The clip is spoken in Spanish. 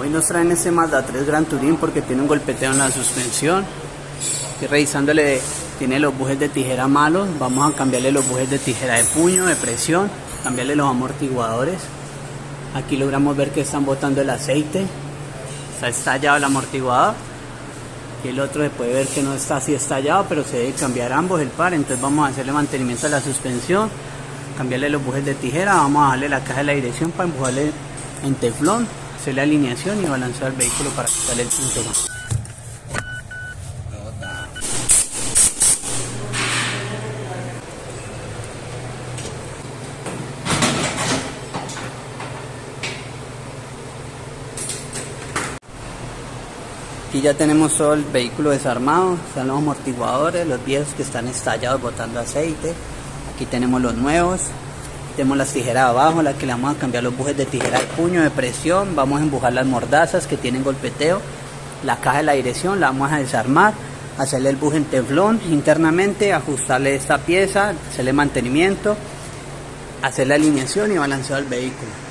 Hoy nos traen este Mazda 3 Gran Touring porque tiene un golpeteo en la suspensión. Estoy revisándole, tiene los bujes de tijera malos. Vamos a cambiarle los bujes de tijera de puño, de presión, cambiarle los amortiguadores. Aquí logramos ver que están botando el aceite. Está estallado el amortiguador. Y el otro se puede ver que no está así estallado, pero se debe cambiar ambos el par. Entonces vamos a hacerle mantenimiento a la suspensión, cambiarle los bujes de tijera, vamos a darle la caja de la dirección para empujarle en teflón, hacerle alineación y balancear el vehículo para quitarle el cinturón. Aquí ya tenemos todo el vehículo desarmado, están los amortiguadores, los viejos que están estallados botando aceite. Aquí tenemos los nuevos, tenemos las tijeras abajo, las que le vamos a cambiar los bujes de tijera de puño, de presión. Vamos a empujar las mordazas que tienen golpeteo, la caja de la dirección la vamos a desarmar, hacerle el buje en teflón internamente, ajustarle esta pieza, hacerle mantenimiento, hacer la alineación y balanceo al vehículo.